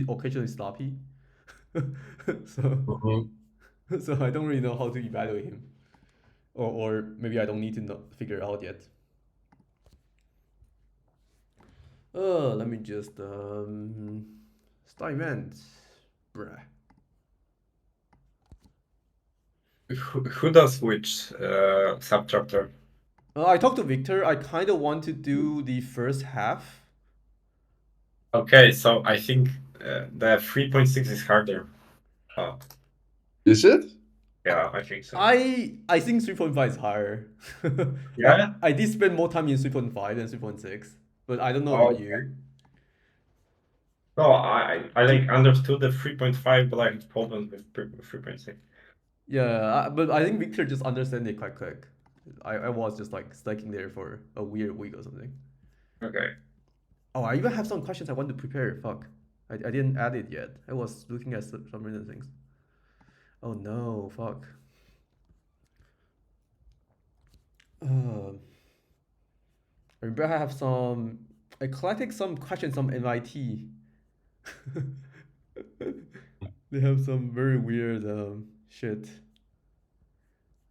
occasionally sloppy. So Mhm. so I don't really know how to evaluate him, or maybe I don't need to know, figure it out yet. Let me just start event, bruh. Who does which subchapter? I talked to Victor. I kind of want to do the first half. Okay, so I think the 3.6 is harder. Uh, Is it? yeah, I think so. I think 3.5 is higher. Yeah? I did spend more time in 3.5 than 3.6, but I don't know Oh, about okay. you. No, I like understood the 3.5, but I had problems with 3.6. Yeah, but I think Victor just understand it quite quick. I was just like stuck there for a weird week or something. Okay. Oh, I even have some questions I want to prepare. Fuck. I didn't add it yet. I was looking at some random things. Oh no, fuck. Uh, I remember I have some. I collected some questions from MIT. They have some very weird shit.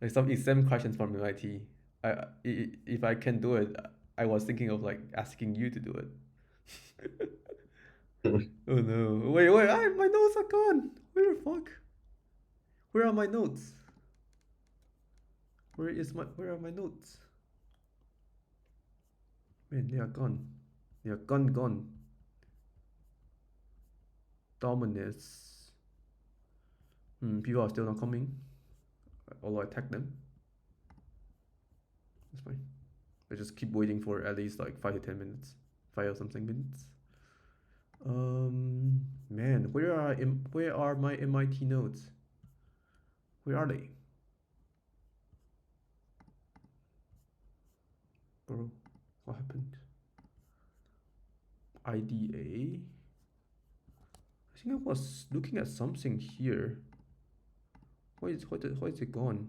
Like some exam questions from MIT. If I can do it, I was thinking of like asking you to do it. Oh no! Wait! My notes are gone. Where the fuck? Where are my notes? Where are my notes? Man, they are gone. They are gone. Dominus. People are still not coming. Although I tag them. That's fine. I just keep waiting for at least like 5 to 10 minutes. 5 or something minutes. Man, where are my MIT notes? Where are they? Bro, what happened? IDA? I think I was looking at something here. Why is it gone?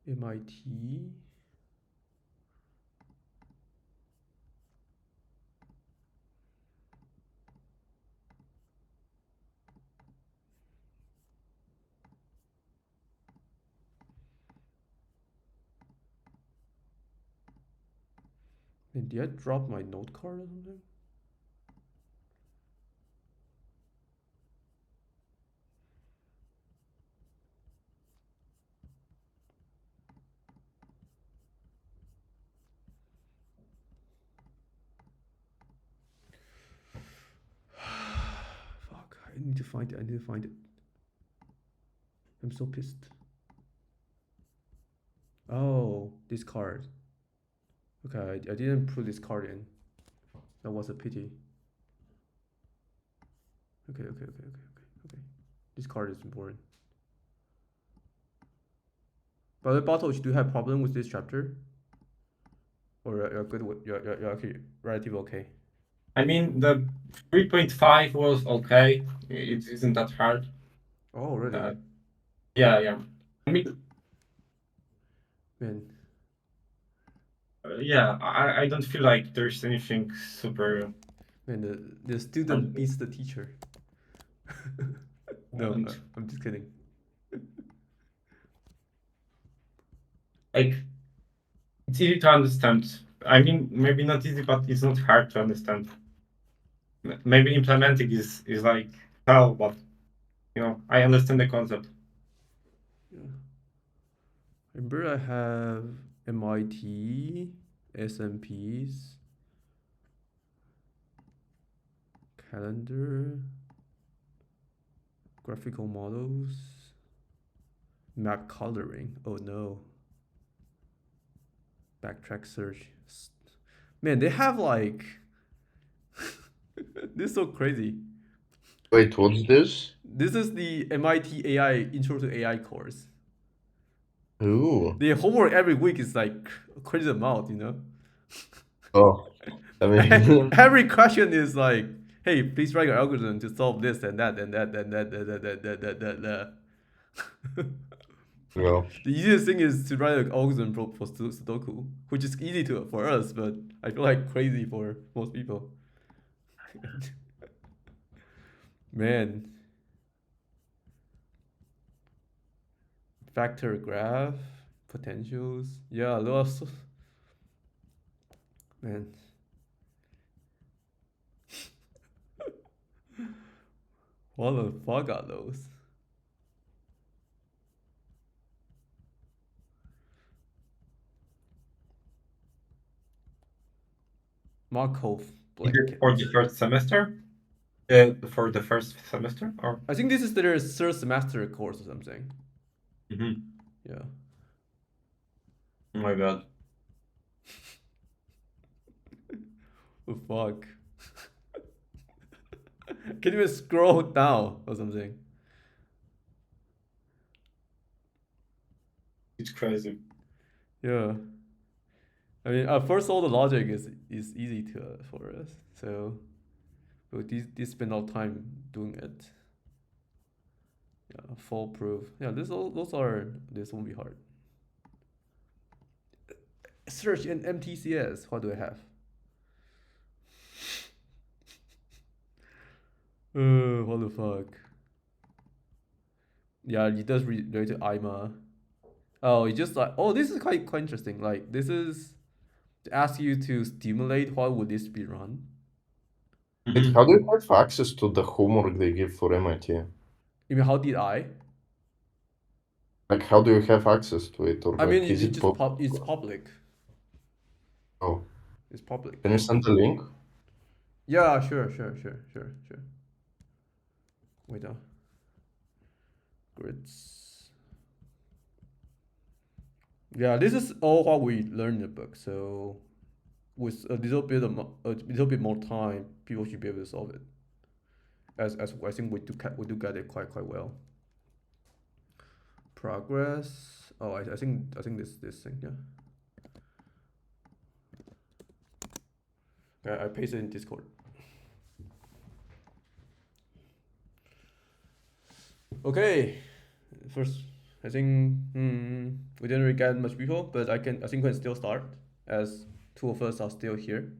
MIT. And did I drop my note card or something? Fuck, I need to find it. I'm so pissed. Oh, this card. Okay, I didn't put this card in. That was a pity. Okay. This card is important. But the bottle, do you have problem with this chapter? Or you're good with you're actually relatively okay? I mean, the 3.5 was okay. It isn't that hard. Oh really? Yeah. I mean, Man, yeah, I don't feel like there's anything super. man, the student beats the teacher. No, And, I'm just kidding. like, it's easy to understand. I mean, maybe not easy, but it's not hard to understand. Maybe implementing is like hell, but I understand the concept. Yeah. Remember I have MIT, SMPs, calendar, graphical models, map coloring. Oh no. Backtrack search. Man, they have like this is so crazy. Wait, what's this? This is the MIT AI Intro to AI course. Ooh. The homework every week is like a crazy amount, you know? Oh, I mean, Every question is like, hey, please write your algorithm to solve this and that and that and that. Well, The easiest thing is to write an algorithm for Sudoku, which is easy for us, but I feel like crazy for most people. Man. Factor graph, potentials. Yeah, those. Man. What the fuck are those? Markov Is it blanket. for the first semester? For the first semester, or? I think this is their third semester course or something. Mm-hmm. Yeah. Oh my god. Oh fuck. Can you scroll down or something? It's crazy. Yeah. I mean, first all the logic is easy to for us. So, but these spend all time doing it. Yeah, full proof. Yeah, this won't be hard. Search in MTCS. What do I have? What the fuck? Yeah, it does relate to AIMA. Oh, it's just like, oh, this is quite interesting. Like, this is to ask you to stimulate what would this be run. wait, how do you have access to the homework they give for MIT? You mean how did I? Like, how do you have access to it, or I mean, like, is it it's public. Oh, It's public. can you send the link? Yeah, sure. Wait, grids. Yeah, this is all what we learned in the book. So, with a little bit more time, people should be able to solve it. As I think we do get it quite well. Progress. Oh, I think this thing, yeah. I pasted in Discord. Okay, first I think we didn't really get much people, but I think we can still start as two of us are still here.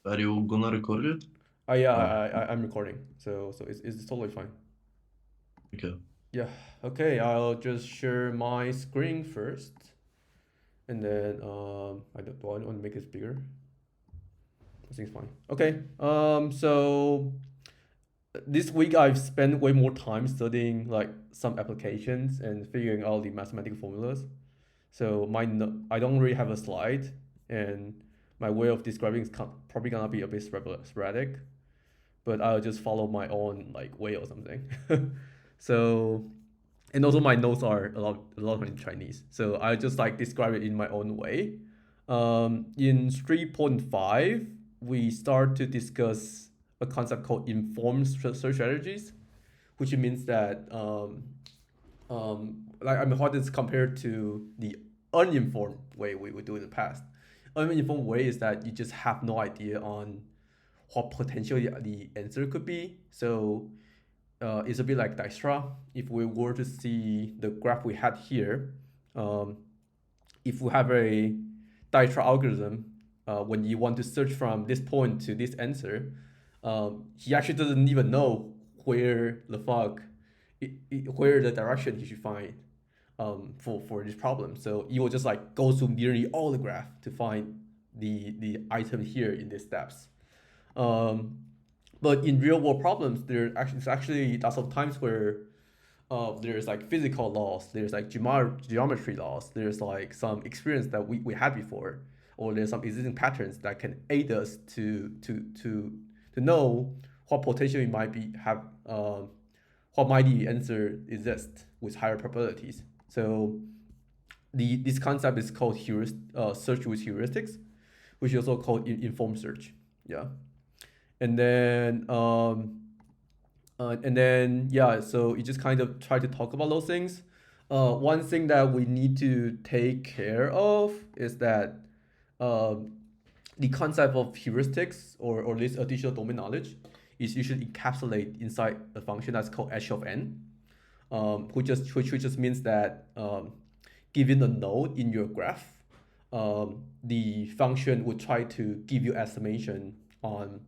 Are you gonna record it? Yeah, I'm recording, so it's totally fine. Okay. Yeah, okay, I'll just share my screen first, and then do I want to make it bigger? I think it's fine. Okay, so this week I've spent way more time studying like some applications and figuring out the mathematical formulas. So I don't really have a slide, and my way of describing is probably gonna be a bit sporadic, but I'll just follow my own like way or something. So, and also my notes are a lot in Chinese, so I just like describe it in my own way. In 3.5, we start to discuss a concept called informed search strategies, which means that like I mean, how this compared to the uninformed way we would do in the past. Uninformed way is that you just have no idea on what potentially the answer could be. So it's a bit like Dijkstra. If we were to see the graph we had here, if we have a Dijkstra algorithm, when you want to search from this point to this answer, he actually doesn't even know where the fuck, where the direction he should find for this problem. So you will just like go through nearly all the graph to find the item here in these steps. But in real world problems, it's actually lots of times where there's like physical laws, there's like geometry laws, there's like some experience that we had before, or there's some existing patterns that can aid us to know what potentially might be have what might the answer exist with higher probabilities. So this concept is called search with heuristics, which is also called informed search. Yeah, and then yeah, so you just kind of try to talk about those things. One thing that we need to take care of is that the concept of heuristics or this additional domain knowledge is usually encapsulated inside a function that's called h of n. which just means that given a node in your graph, the function would try to give you estimation on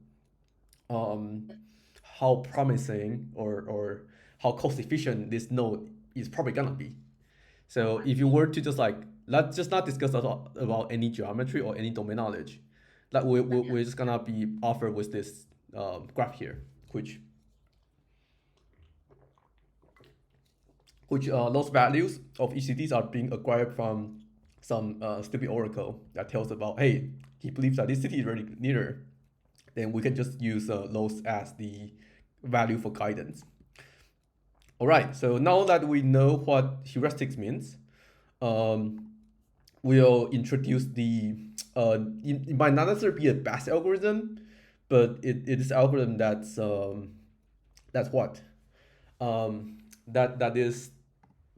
how promising or how cost efficient this node is probably gonna be. So if you were to just like, let's just not discuss about any geometry or any domain knowledge, like we're just gonna be offered with this graph here, which those values of each cities are being acquired from some stupid oracle that tells about, hey, he believes that this city is really near, then we can just use those as the value for guidance. All right, so now that we know what heuristics means, we'll introduce the, it might not necessarily be a best algorithm, but it is an algorithm that's what? That is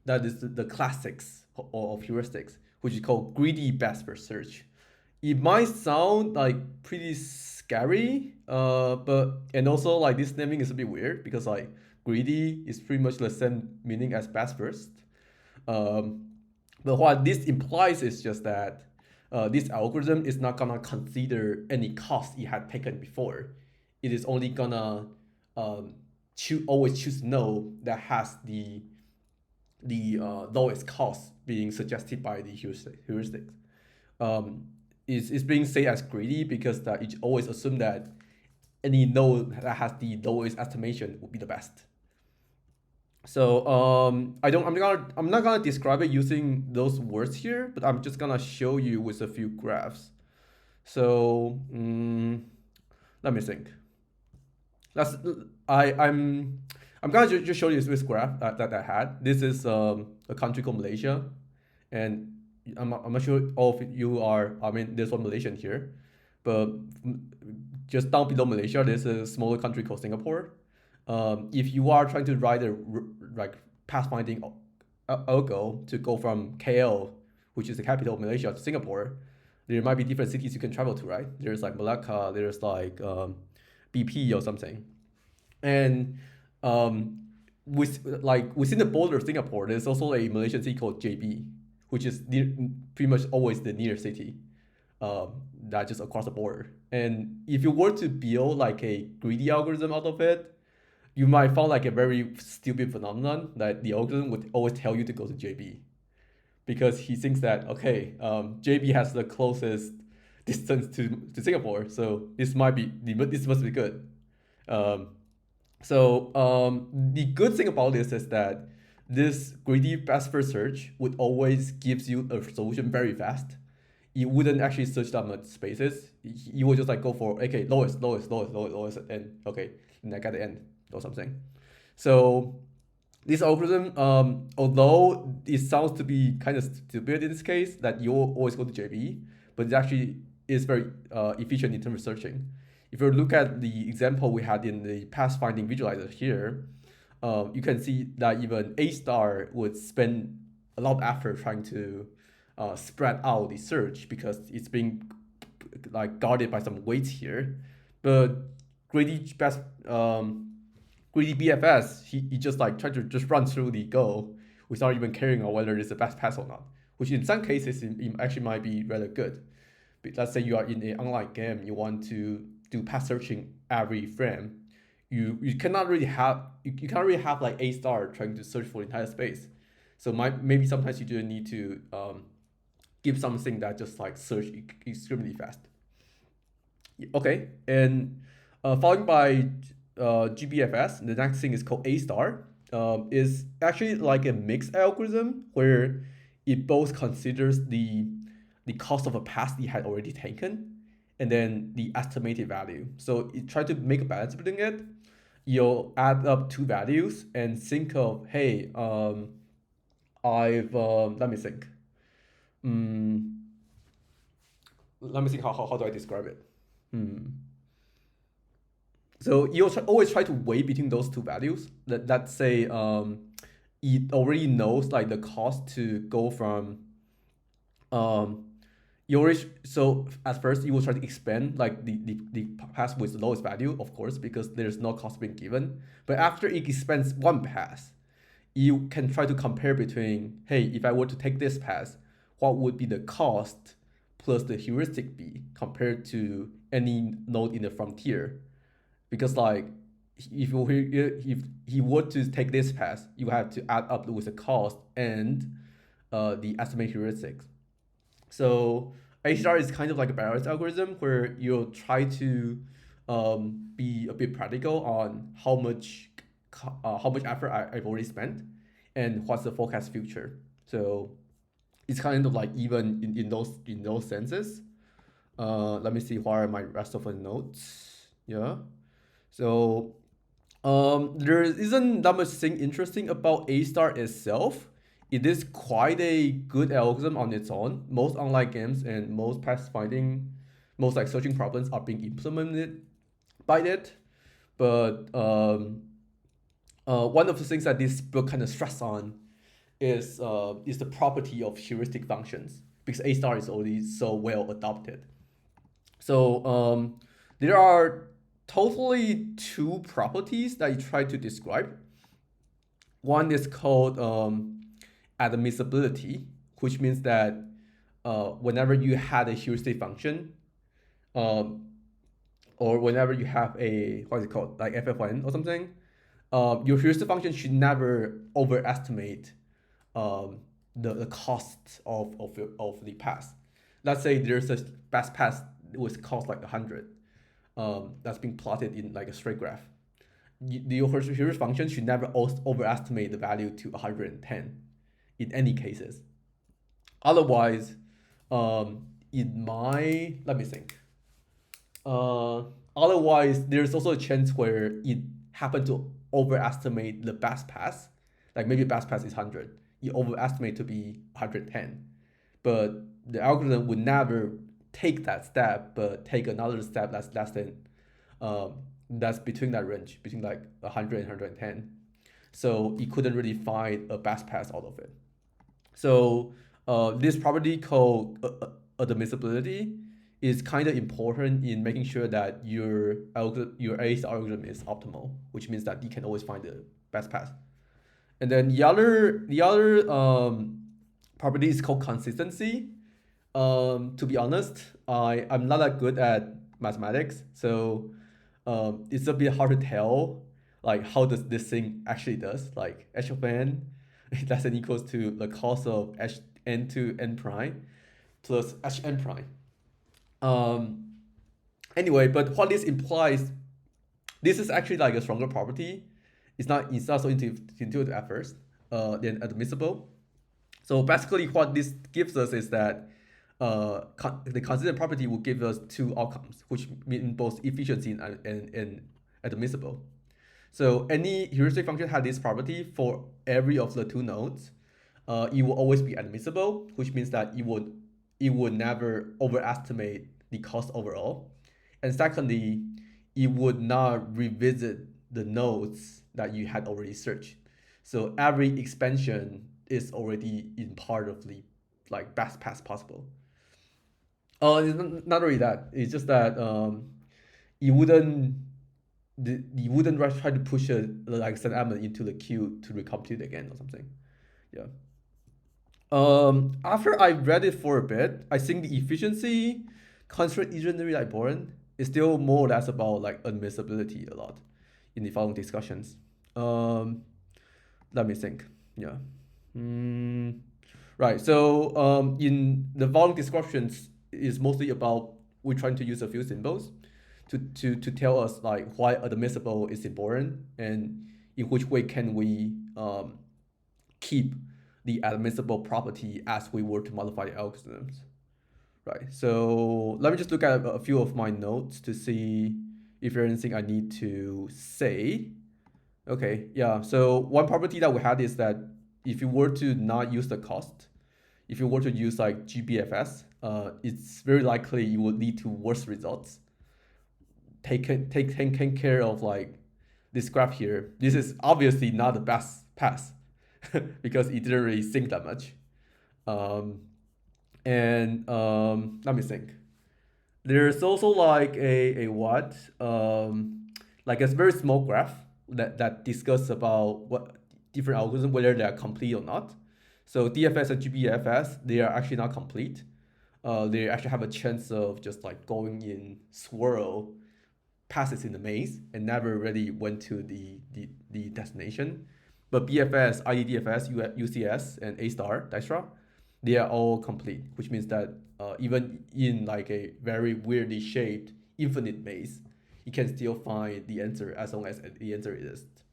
the classics of heuristics, which is called greedy best first search. It might sound like pretty scary, but and also like this naming is a bit weird because like greedy is pretty much the same meaning as best first. But what this implies is just that this algorithm is not gonna consider any cost it had taken before. It is only gonna always choose node that has the lowest cost being suggested by the heuristics. Is being said as greedy because that it always assume that any node that has the lowest estimation would be the best. So I'm not gonna describe it using those words here, but I'm just gonna show you with a few graphs. So let me think. I'm gonna just show you this graph that I had. This is a country called Malaysia, and I'm not sure all of you are. I mean, there's one Malaysian here, but just down below Malaysia, there's a smaller country called Singapore. If you are trying to write a like pathfinding algo to go from KL, which is the capital of Malaysia, to Singapore, there might be different cities you can travel to, right? There's like Malacca, there's like BP or something, and within the border of Singapore, there's also a Malaysian city called JB, which is pretty much always the nearest city that just across the border. And if you were to build like a greedy algorithm out of it, you might find like a very stupid phenomenon that the algorithm would always tell you to go to JB because he thinks that, okay, JB has the closest distance to Singapore, so this must be good. The good thing about this is that this greedy best first search would always gives you a solution very fast. You wouldn't actually search that much spaces. You would just like go for, okay, lowest, and okay, and I got the end or something. So this algorithm, although it sounds to be kind of stupid in this case, that you always go to JB, but it actually is very efficient in terms of searching. If you look at the example we had in the pathfinding visualizer here, you can see that even A star would spend a lot of effort trying to spread out the search because it's being like guarded by some weights here. But greedy BFS, he just like tried to just run through the goal without even caring on whether it's the best path or not, which in some cases it actually might be rather good. But let's say you are in an online game, you want to do path searching every frame. You cannot really have like A star trying to search for the entire space. So maybe sometimes you do need to give something that just like search extremely fast. Okay, and followed by GBFS, the next thing is called A star. Is actually like a mixed algorithm where it both considers the cost of a path it had already taken and then the estimated value. So it try to make a balance between it. You'll add up two values and think of, hey, let me think. Let me think how do I describe it? So you always try to weigh between those two values. Let's say it already knows like the cost to go from so at first you will try to expand like the path with the lowest value, of course, because there's no cost being given. But after it expands one path, you can try to compare between, hey, if I were to take this path, what would be the cost plus the heuristic be compared to any node in the frontier? Because like if he were to take this path, you have to add up with the cost and the estimated heuristics. So AIMA-CH3 is kind of like a Barrett's algorithm where you'll try to be a bit practical on how much effort I've already spent and what's the forecast future. So it's kind of like even in those senses. Let me see what are my rest of the notes. Yeah. So there isn't that much thing interesting about A-star itself. It is quite a good algorithm on its own. Most online games and most path finding, most like searching problems are being implemented by it. But one of the things that this book kind of stress on is the property of heuristic functions because A-star is already so well adopted. So there are totally two properties that you try to describe. One is called admissibility, which means that whenever you had a heuristic function, or whenever you have a, what is it called, like FFN or something, your heuristic function should never overestimate the cost of the pass. Let's say there's a best pass with cost like 100 that's being plotted in like a straight graph. The heuristic function should never overestimate the value to 110 in any cases. Otherwise, it might, let me think. Otherwise, there's also a chance where it happened to overestimate the best pass. Like maybe best pass is 100. You overestimate to be 110. But the algorithm would never take that step, but take another step that's less than, that's between that range, between like 100 and 110. So it couldn't really find a best pass out of it. So this property called admissibility is kind of important in making sure that your ACE algorithm is optimal, which means that you can always find the best path. And then the other property is called consistency. To be honest, I'm not that good at mathematics, so it's a bit hard to tell like how does this thing actually does. Like h of n less than equals to the cos of n to n prime plus hn prime. Anyway, but what this implies, this is actually like a stronger property. It's not so intuitive at first than admissible. So basically what this gives us is that the consistent property will give us two outcomes, which mean both efficiency and admissible. So any heuristic function has this property for every of the two nodes. It will always be admissible, which means that it would never overestimate the cost overall. And secondly, it would not revisit the nodes that you had already searched. So every expansion is already in part of the like best path possible. It's not really that. It's just that you wouldn't try to push a like some element into the queue to recompute again or something. Yeah. After I read it for a bit, I think the efficiency constraint isn't really that important. It's still more or less about like admissibility a lot in the following discussions. Let me think. Yeah. Right. So in the following descriptions is mostly about we're trying to use a few symbols to tell us like why admissible is important and in which way can we keep the admissible property as we were to modify the algorithms. Right. So let me just look at a few of my notes to see if there's anything I need to say. Okay, yeah. So one property that we had is that if you were to not use the cost, if you were to use like GBFS, it's very likely you would lead to worse results. Taking care of like this graph here. This is obviously not the best path because it didn't really think that much. Let me think. There's also like a like a very small graph that discuss about different algorithms, whether they are complete or not. So DFS and GBFS, they are actually not complete. They actually have a chance of just like going in swirl passes in the maze and never really went to the destination. But BFS, IDDFS, UCS, and A star, Dijkstra, they are all complete, which means that even in like a very weirdly shaped infinite maze, you can still find the answer as long as the answer exists.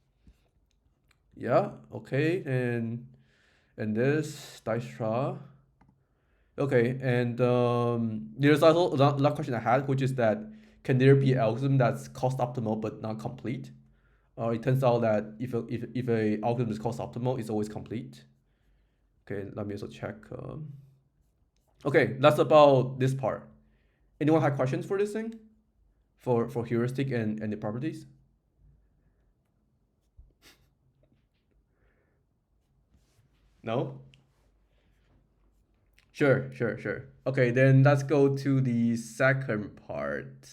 Yeah, okay, and this Dijkstra. Okay, and there's also another question I had, which is that can there be an algorithm that's cost optimal but not complete? It turns out that if a algorithm is cost optimal, it's always complete. Okay, let me also check. Okay, that's about this part. Anyone have questions for this thing? For heuristic and the properties? No? Sure. Okay, then let's go to the second part.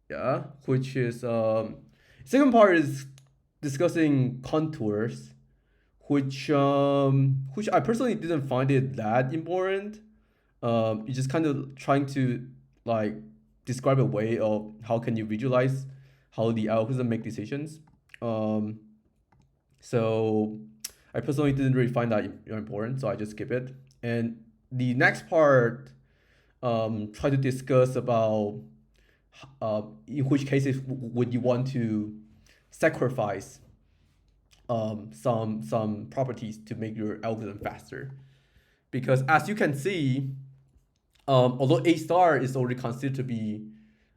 Yeah, which is second part is discussing contours, which I personally didn't find it that important. It's just kind of trying to like describe a way of how can you visualize how the algorithm make decisions. So I personally didn't really find that important, so I just skip it. And the next part try to discuss about in which cases would you want to sacrifice some properties to make your algorithm faster. Because as you can see, although A star is already considered to be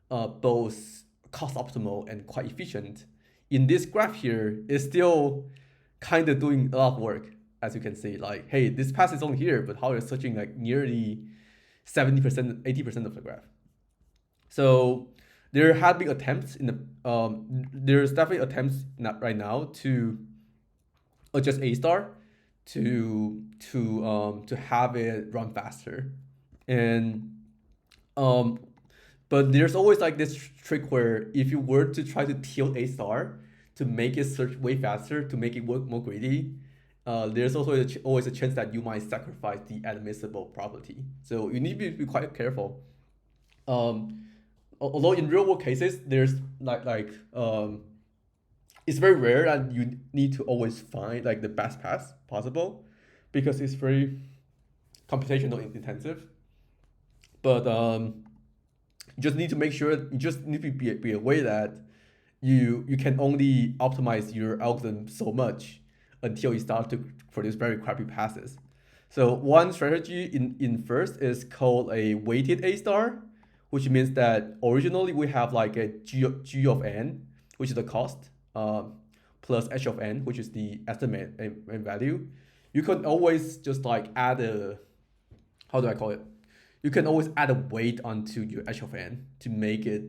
both cost optimal and quite efficient, in this graph here, it's still kind of doing a lot of work. As you can see, like, hey, this path is only here, but how you're searching like nearly 70%, 80% of the graph. So there have been attempts in the there's definitely attempts right now to adjust A star to have it run faster, and but there's always like this trick where if you were to try to tilt A star to make it search way faster, to make it work more greedy, there's also always a chance that you might sacrifice the admissible property. So you need to be quite careful. Although in real world cases, there's it's very rare that you need to always find like the best path possible, because it's very computational intensive. But you just need to make sure, you just need to be aware that you can only optimize your algorithm so much until you start to produce very crappy passes. So one strategy in first is called a weighted A star, which means that originally we have like a g of n, which is the cost, plus h of n, which is the estimate and value. You can always just like add a, how do I call it? You can always add a weight onto your h of n to make it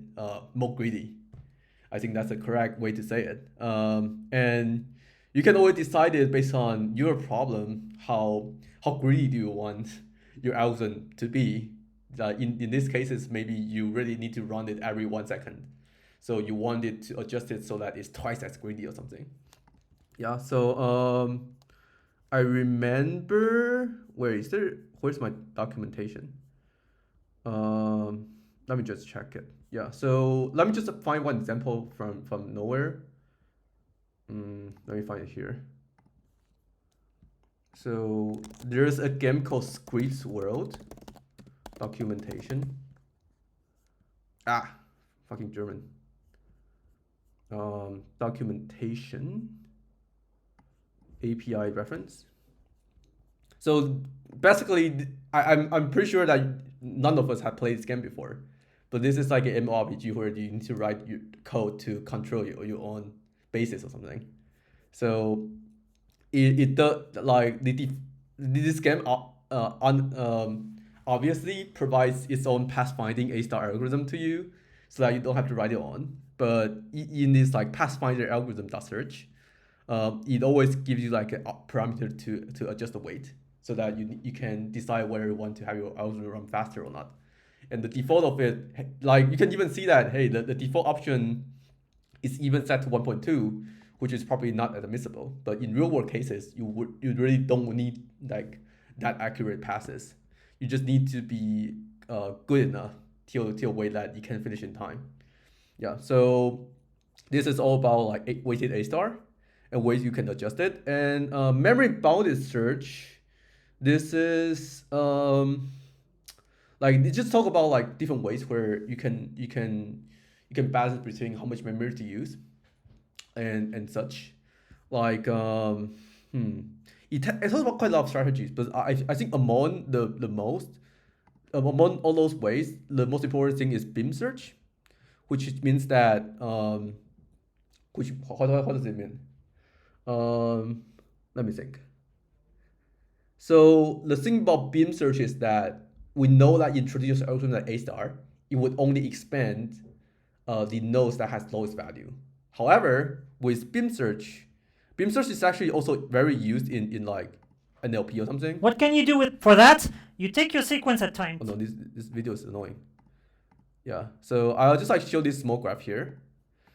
more greedy. I think that's the correct way to say it. And you can always decide it based on your problem, how greedy do you want your algorithm to be. In these cases, maybe you really need to run it every 1 second. So you want it to adjust it so that it's twice as greedy or something. Yeah, so I remember, where's my documentation? Let me just check it. Yeah, so let me just find one example from nowhere. Let me find it here. So there's a game called Squeeze World documentation. Fucking German. Documentation API reference. So basically, I'm pretty sure that none of us have played this game before, but this is like an MMORPG where you need to write your code to control your own bases or something. So it does like this game obviously provides its own pathfinding A star algorithm to you, so that you don't have to write it on. But in this like pathfinder algorithm.search, it always gives you like a parameter to adjust the weight, so that you can decide whether you want to have your algorithm run faster or not. And the default of it, like you can even see that, hey, the default option is even set to 1.2, which is probably not admissible. But in real world cases, you really don't need like that accurate passes. You just need to be good enough till a way that you can finish in time. Yeah. So this is all about like weighted A star and ways you can adjust it. And memory bounded search. This is like they just talk about like different ways where you can balance between how much memory to use and such. Like it talks about quite a lot of strategies, but I think among the most among all those ways, the most important thing is beam search, which means that which how does it mean? Let me think. So the thing about beam search is that we know that in traditional algorithm like A star, it would only expand the nodes that has lowest value. However, with beam search is actually also very used in like NLP or something. What can you do for that? You take your sequence at time. Oh no, this video is annoying. Yeah, so I'll just like show this small graph here.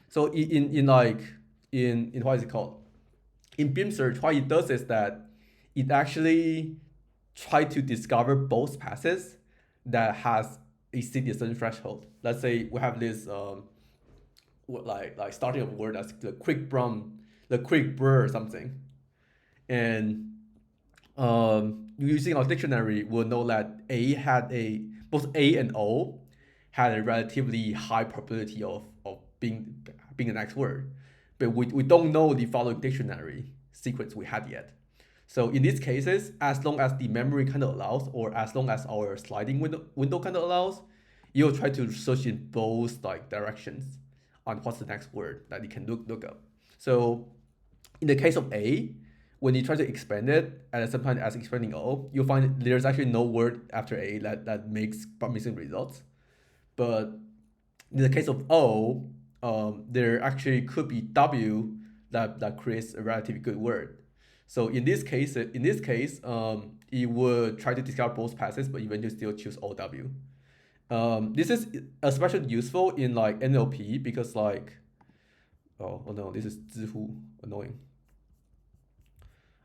So in what is it called? In beam search, what it does is that it actually try to discover both passes that has exceed a certain threshold. Let's say we have this like starting a word that's the quick brr or something, and using our dictionary, we'll know that both A and O had a relatively high probability of being the next word, but we don't know the following dictionary sequence we had yet. So in these cases, as long as the memory kind of allows, or as long as our sliding window kind of allows, you'll try to search in both like directions on what's the next word that you can look up. So in the case of A, when you try to expand it at the same time as expanding O, you'll find there's actually no word after A that makes promising results. But in the case of O, there actually could be W that creates a relatively good word. So in this case, it would try to discover both passes, but eventually still choose OW. This is especially useful in like NLP because like, oh no, this is Zihu, annoying.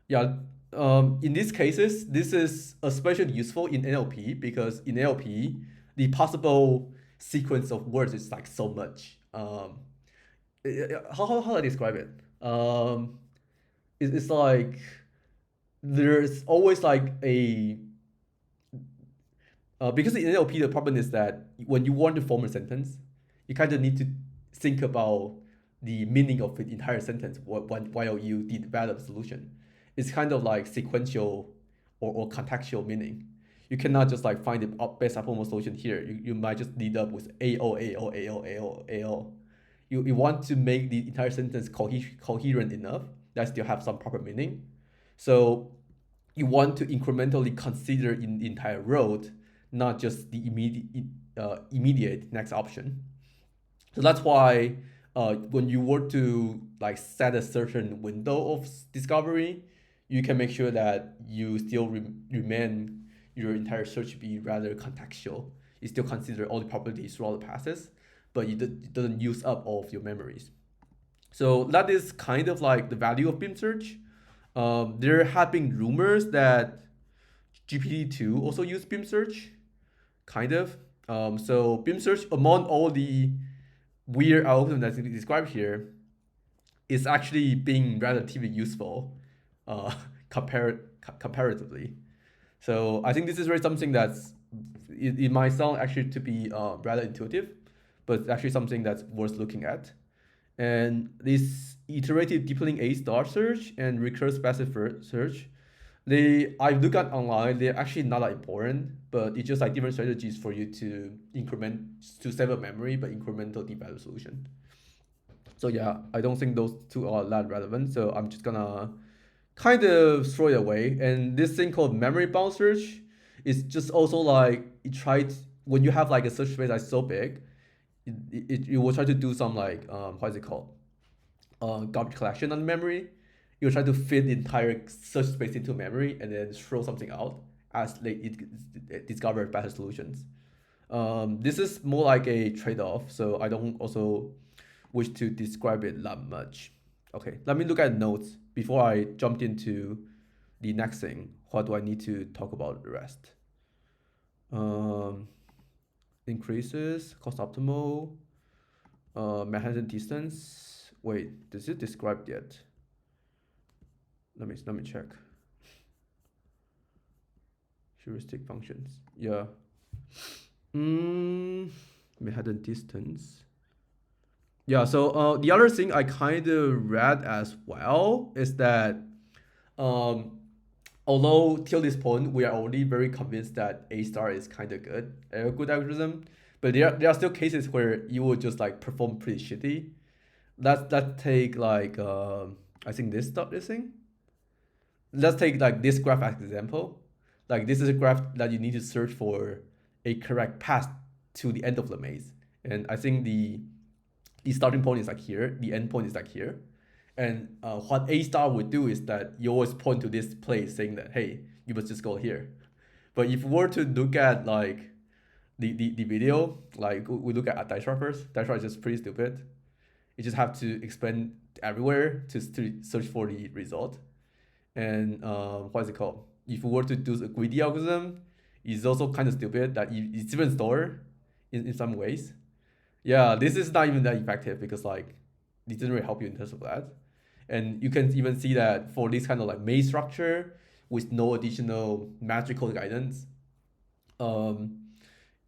Yeah, in these cases, this is especially useful in NLP because in NLP, the possible sequence of words is like so much. How do I describe it? It's like there's always like a because in NLP the problem is that when you want to form a sentence, you kind of need to think about the meaning of the entire sentence while you develop a solution. It's kind of like sequential or contextual meaning. You cannot just like find the best optimal solution here. You might just lead up with AO. You want to make the entire sentence coherent enough that still have some proper meaning. So you want to incrementally consider in the entire road, not just the immediate next option. So that's why when you were to like set a certain window of discovery, you can make sure that you still remain your entire search to be rather contextual. You still consider all the probabilities through all the passes, but it doesn't use up all of your memories. So that is kind of like the value of beam search. There have been rumors that GPT-2 also use beam search, kind of. So beam search, among all the weird algorithms that's described here, is actually being relatively useful comparatively. So I think this is really something that's it might sound actually to be rather intuitive, but it's actually something that's worth looking at. And this iterative deep learning A star search and recursive passive search, I look at online, they're actually not that important, but it's just like different strategies for you to save a memory, but incremental develop solution. So yeah, I don't think those two are that relevant. So I'm just gonna kind of throw it away. And this thing called memory bound search is just also like when you have like a search space that's so big, it will try to do some like what is it called? Garbage collection on memory. You'll try to fit the entire search space into memory and then throw something out as it discover better solutions. This is more like a trade-off, so I don't also wish to describe it that much. Okay, let me look at notes before I jumped into the next thing. What do I need to talk about the rest? Increases, cost optimal, Manhattan distance. Wait, is it described yet? Let me check. Heuristic functions. Yeah. Manhattan distance. Yeah, so the other thing I kind of read as well is that although till this point we are already very convinced that A star is kind of good, a good algorithm, but there are still cases where you will just like perform pretty shitty. Let's take like I think this thing. Let's take like this graph as example. Like this is a graph that you need to search for a correct path to the end of the maze, and I think the starting point is like here, the end point is like here. And what A star would do is that you always point to this place saying that, hey, you must just go here. But if we were to look at like the video, like we look at Daishar first, Daishar is just pretty stupid. You just have to expand everywhere to search for the result. And what is it called? If we were to do a greedy algorithm, it's also kind of stupid that it's even slower in some ways. Yeah, this is not even that effective because like it doesn't really help you in terms of that. And you can even see that for this kind of like maze structure with no additional magical guidance,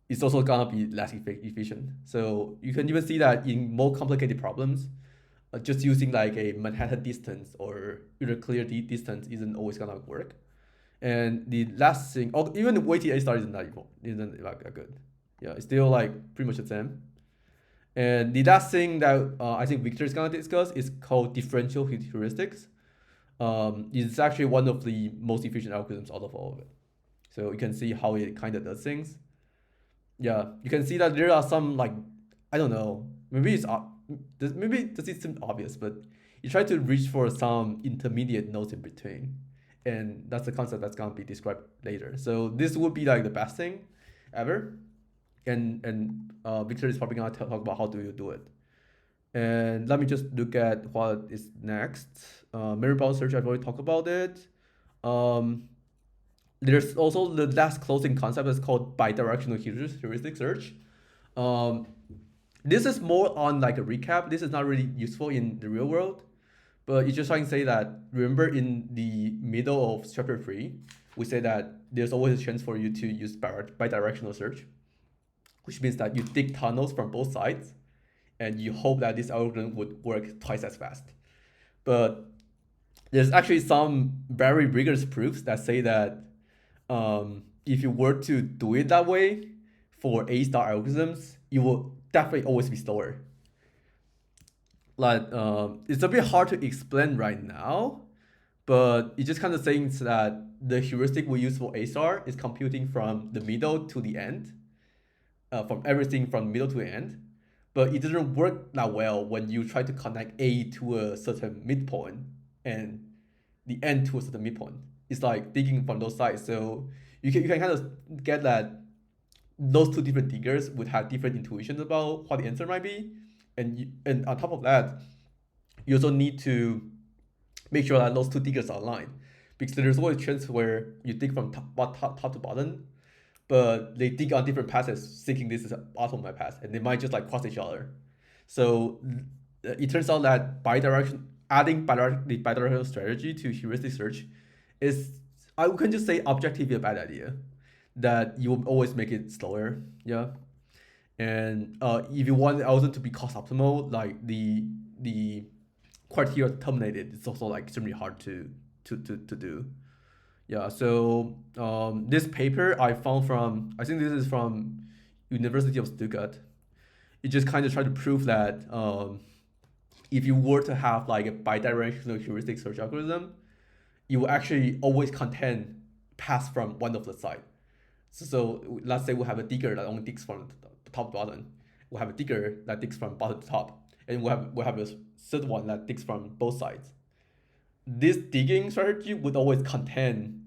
it's also gonna be less efficient. So you can even see that in more complicated problems, just using like a Manhattan distance or either clear distance isn't always gonna work. And the last thing, or even the weighted A star isn't like good. Yeah, it's still like pretty much the same. And the last thing that I think Victor is gonna discuss is called differential heuristics. It's actually one of the most efficient algorithms out of all of it. So you can see how it kind of does things. Yeah, you can see that there are some like, I don't know, maybe this isn't obvious, but you try to reach for some intermediate nodes in between, and that's the concept that's gonna be described later. So this would be like the best thing ever. And Victor is probably gonna talk about how do you do it. And let me just look at what is next. Memory bound search, I've already talked about it. There's also the last closing concept that's called bidirectional heuristic search. This is more on like a recap. This is not really useful in the real world, but it's just trying to say that, remember in the middle of chapter 3, we say that there's always a chance for you to use bidirectional search, which means that you dig tunnels from both sides and you hope that this algorithm would work twice as fast. But there's actually some very rigorous proofs that say that if you were to do it that way for A star algorithms, it will definitely always be slower. Like it's a bit hard to explain right now, but it's just kind of saying that the heuristic we use for A star is computing from the middle to the end, from everything from middle to the end. But it doesn't work that well when you try to connect A to a certain midpoint and the end to a certain midpoint. It's like digging from those sides. So you can kind of get that those two different diggers would have different intuitions about what the answer might be. And on top of that, you also need to make sure that those two diggers are aligned. Because there's always a chance where you dig from top to bottom, but they dig on different passes thinking this is an bottom of my pass, and they might just like cross each other. So it turns out that adding the bidirectional strategy to heuristic search is, I can just say, objectively a bad idea. That you will always make it slower, yeah. And if you want the algorithm to be cost optimal, like the criteria terminated, it's also like extremely hard to do. Yeah, so this paper I found from, I think this is from University of Stuttgart. It just kind of tried to prove that if you were to have like a bidirectional heuristic search algorithm, it will actually always contain paths from one of the side. So let's say we have a digger that only digs from top to bottom. We have a digger that digs from bottom to top, and we have a third one that digs from both sides. This digging strategy would always contain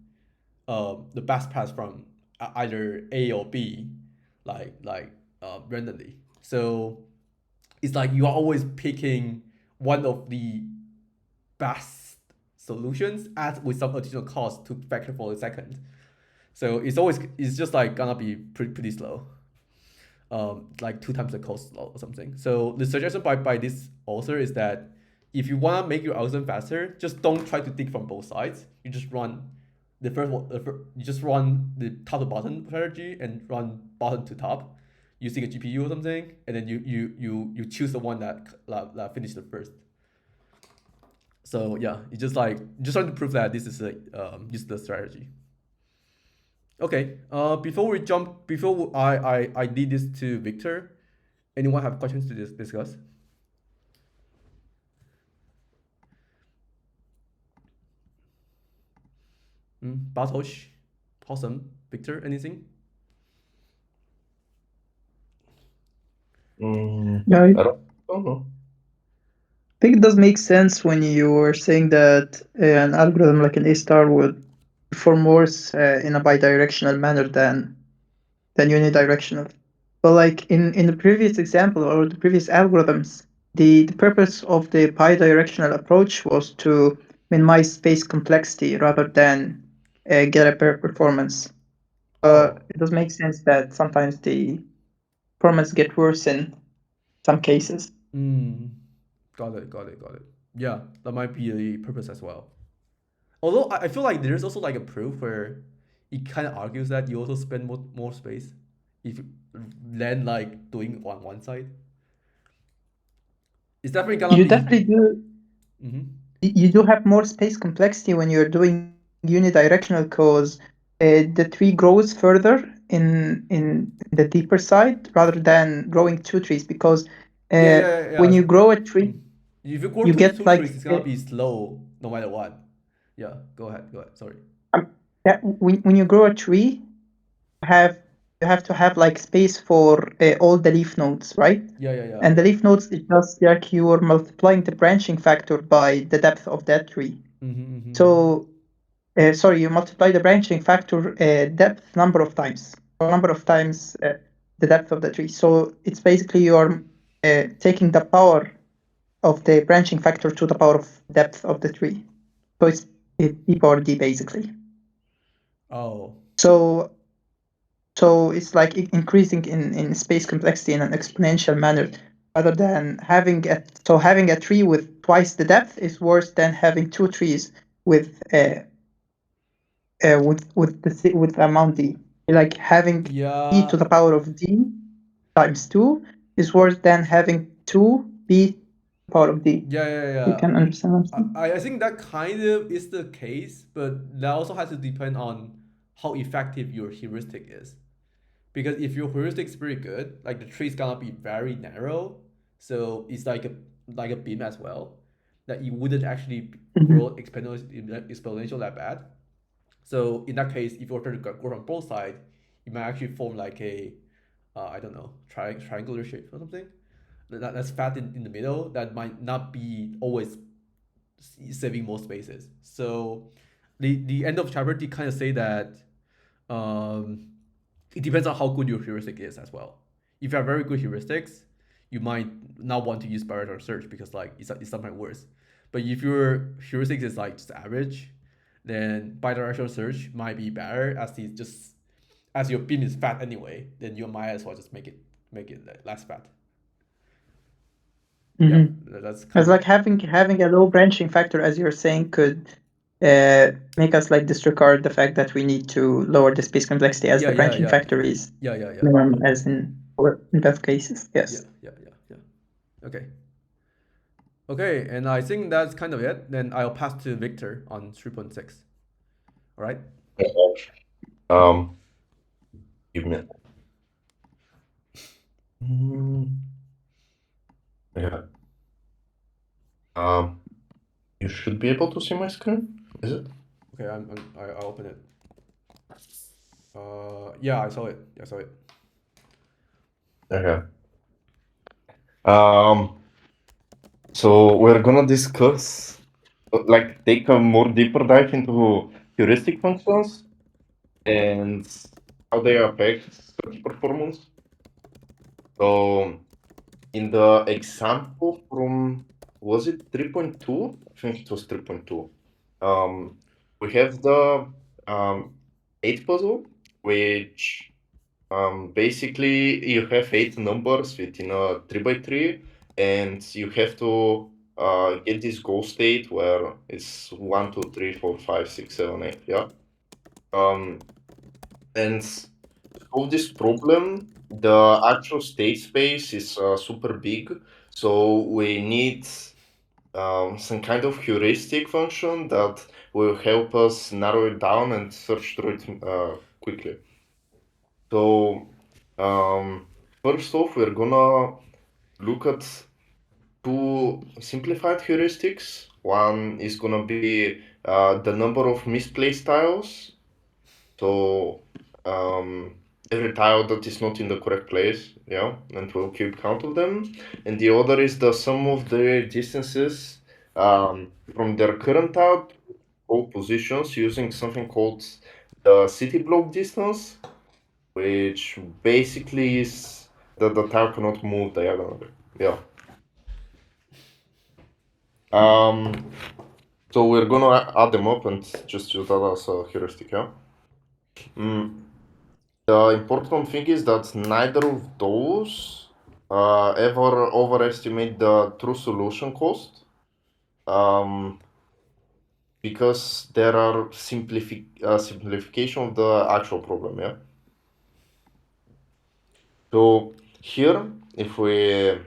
the best path from either A or B, randomly. So it's like you are always picking one of the fast solutions at with some additional cost to factor for a second. So it's just like gonna be pretty slow. Like 2 times the cost or something. So the suggestion by this author is that if you wanna make your algorithm faster, just don't try to dig from both sides. You just run the first one. You just run the top to bottom strategy and run bottom to top, using a GPU or something, and then you choose the one that finished the first. So yeah, it's just trying to prove that this is a useless strategy. Okay. Before I lead this to Victor, anyone have questions to discuss? Bartosz, Possum, Victor, anything? Yeah, I don't know. I think it does make sense when you were saying that an algorithm like an A star would perform worse in a bidirectional manner than unidirectional. But like in the previous example or the previous algorithms, the purpose of the bidirectional approach was to minimize space complexity rather than get a better performance. Oh. It does make sense that sometimes the performance get worse in some cases. Got it. Yeah, that might be the purpose as well. Although I feel like there's also like a proof where it kind of argues that you also spend more space if you than like doing on one side. It's definitely gonna You be. definitely do. You do have more space complexity when you're doing unidirectional because the tree grows further in the deeper side rather than growing two trees because Yeah. when you grow a tree If you go you to get two like trees, it's gonna be slow no matter what. Yeah, go ahead. Sorry. yeah, when you grow a tree you have to have like space for all the leaf nodes, right? Yeah. And the leaf nodes is just like you're multiplying the branching factor by the depth of that tree. So you multiply the branching factor depth number of times the depth of the tree. So it's basically you're taking the power of the branching factor to the power of depth of the tree. So it's e power d basically. Oh. So it's like increasing in space complexity in an exponential manner rather than having a tree with twice the depth is worse than having two trees with with amount d. Like having e to the power of d times 2 is worse than having 2b to the power of d. Yeah. You can understand what I'm saying? I think that kind of is the case, but that also has to depend on how effective your heuristic is. Because if your heuristic is very good, like the tree is gonna be very narrow, so it's like a beam as well, that you wouldn't actually grow exponential that bad. So in that case, if you were to go from both sides, you might actually form like a I don't know, triangular shape or something. That's fat in the middle. That might not be always saving more spaces. So the end of chapter kind of say that it depends on how good your heuristic is as well. If you have very good heuristics, you might not want to use bidirectional search because like it's sometimes worse. But if your heuristic is like just average, then bidirectional search might be better as your beam is fat anyway. Then you might as well just make it less fat. Yeah, that's kind It's like having a low branching factor, as you're saying, could make us like disregard the fact that we need to lower the space complexity as the branching factor is minimum as in both cases. Yes. Yeah. Okay, and I think that's kind of it. Then I'll pass to Victor on 3.6. All right. Give me. Yeah. You should be able to see my screen. Is it? Okay, I open it. Yeah, I saw it. Okay. So we're gonna discuss, like, take a more deeper dive into heuristic functions and how they affect search performance. So in the example from was it 3.2? I think it was 3.2. We have the 8 puzzle, which basically you have 8 numbers within a 3x3, and you have to get this goal state where it's 1, 2, 3, 4, 5, 6, 7, 8. Yeah. And to solve this problem, the actual state space is super big, so we need some kind of heuristic function that will help us narrow it down and search through it quickly. So first off, we're gonna look at two simplified heuristics. One is gonna be the number of misplaced tiles. So every tile that is not in the correct place, yeah, and we'll keep count of them. And the other is the sum of the distances from their current tile to all positions using something called the city block distance, which basically is that the tile cannot move diagonally. Yeah. So we're gonna add them up and just use that as a heuristic, yeah. The important thing is that neither of those ever overestimate the true solution cost, because there are simplification of the actual problem. Yeah. So here, if we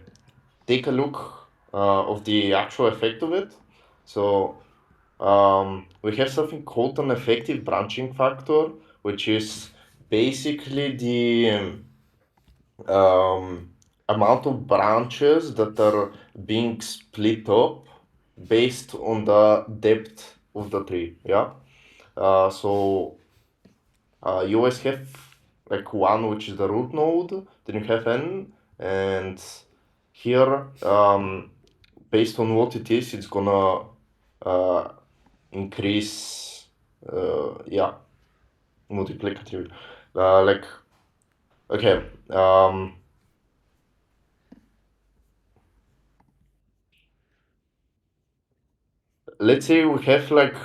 take a look of the actual effect of it, so we have something called an effective branching factor, which is basically the amount of branches that are being split up based on the depth of the tree. Yeah. So you always have like one, which is the root node, then you have n, and here, based on what it is, it's gonna increase, yeah, multiplicative. Like, okay, let's say we have like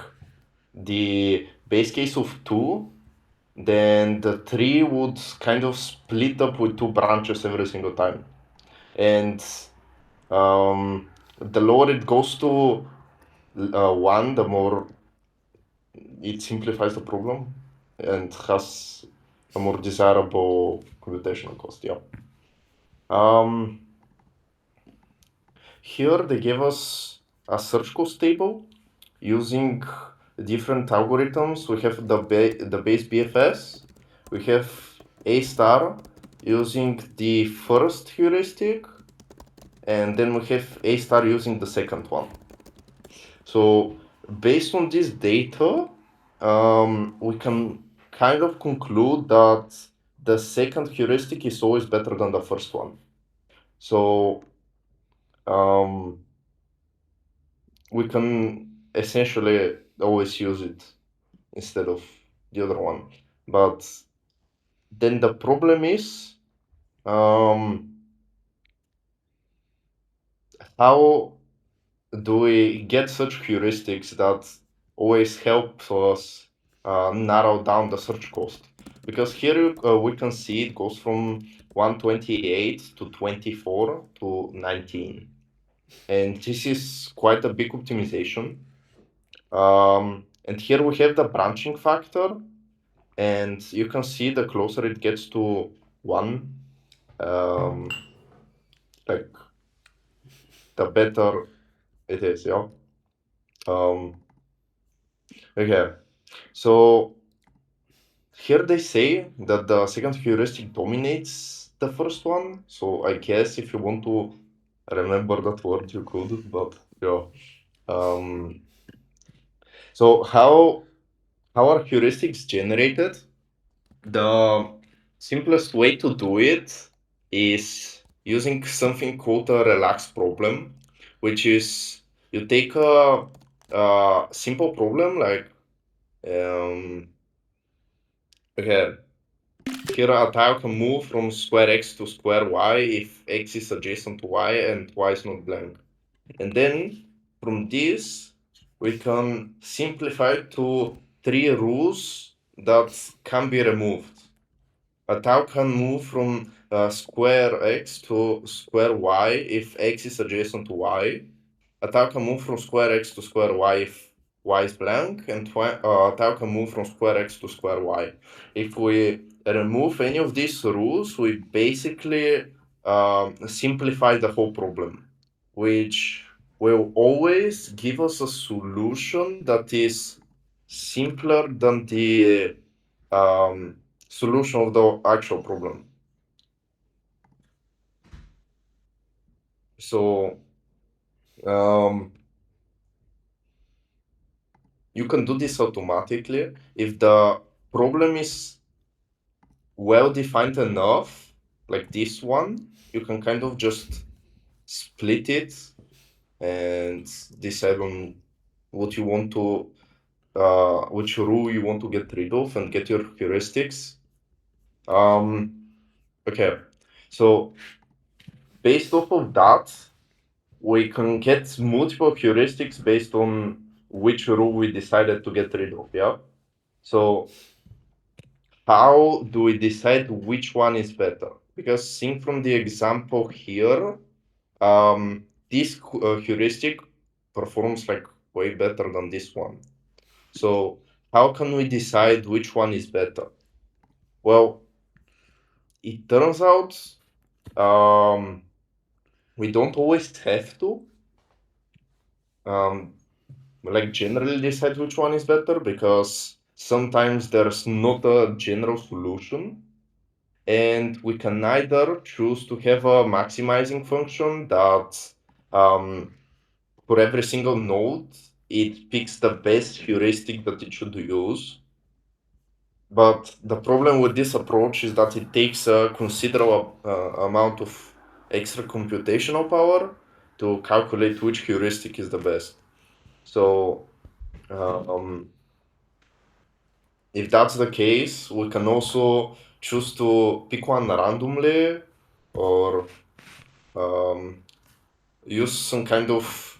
the base case of 2, then the tree would kind of split up with 2 branches every single time. And the lower it goes to 1, the more it simplifies the problem and has a more desirable computational cost. Yeah. Here they gave us a search cost table using different algorithms. We have the base BFS, we have A star using the first heuristic, and then we have A star using the second one. So based on this data, we can kind of conclude that the second heuristic is always better than the first one. So we can essentially always use it instead of the other one. But then the problem is how do we get such heuristics that always help us narrow down the search cost? Because here we can see it goes from 128 to 24 to 19. And this is quite a big optimization. And here we have the branching factor, and you can see the closer it gets to 1, like the better it is, yeah. Okay, so here they say that the second heuristic dominates the first one. So I guess if you want to remember that word, you could, but yeah. So how are heuristics generated? The simplest way to do it is using something called a relaxed problem, which is you take a simple problem like, okay, here a tile can move from square x to square y if x is adjacent to y and y is not blank. And then from this, we can simplify to 3 rules that can be removed. A tau can move from square x to square y if x is adjacent to y. A tau can move from square x to square y if y is blank, and a tau can move from square x to square y. If we remove any of these rules, we basically simplify the whole problem, which will always give us a solution that is simpler than the solution of the actual problem. So you can do this automatically if the problem is well defined enough, like this one. You can kind of just split it and decide on what you want to, which rule you want to get rid of, and get your heuristics. Okay, so based off of that, we can get multiple heuristics based on which rule we decided to get rid of, yeah? So how do we decide which one is better? Because seeing from the example here, this heuristic performs like way better than this one. So how can we decide which one is better? Well, it turns out we don't always have to like generally decide which one is better, because sometimes there's not a general solution, and we can either choose to have a maximizing function that for every single node it picks the best heuristic that it should use. But the problem with this approach is that it takes a considerable amount of extra computational power to calculate which heuristic is the best. So if that's the case, we can also choose to pick one randomly, or use some kind of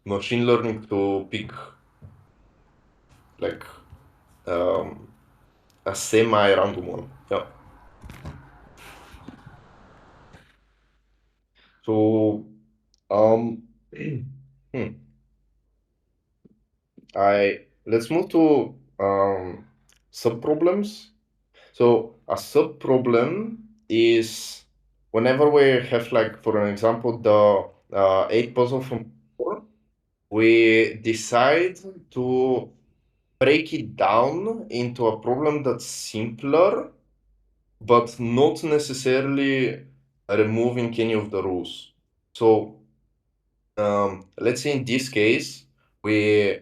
machine learning to pick like a semi-random one. Yeah. So let's move to subproblems. So a subproblem is whenever we have, like, for an example, the 8 puzzle from 4, we decide to break it down into a problem that's simpler, but not necessarily removing any of the rules. So let's say in this case, we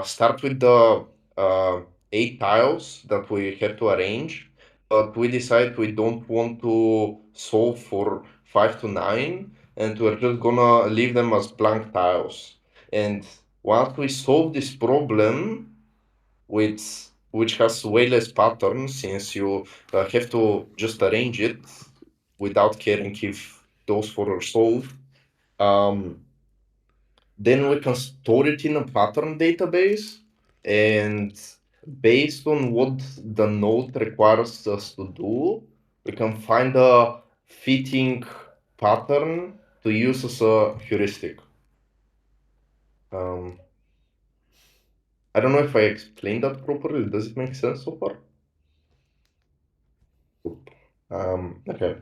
start with the 8 tiles that we have to arrange, but we decide we don't want to solve for 5 to 9, and we're just gonna leave them as blank tiles. And once we solve this problem, which has way less patterns, since you have to just arrange it without caring if those 4 are solved, then we can store it in a pattern database, and based on what the node requires us to do, we can find a fitting pattern to use as a heuristic. I don't know if I explained that properly. Does it make sense so far? Okay.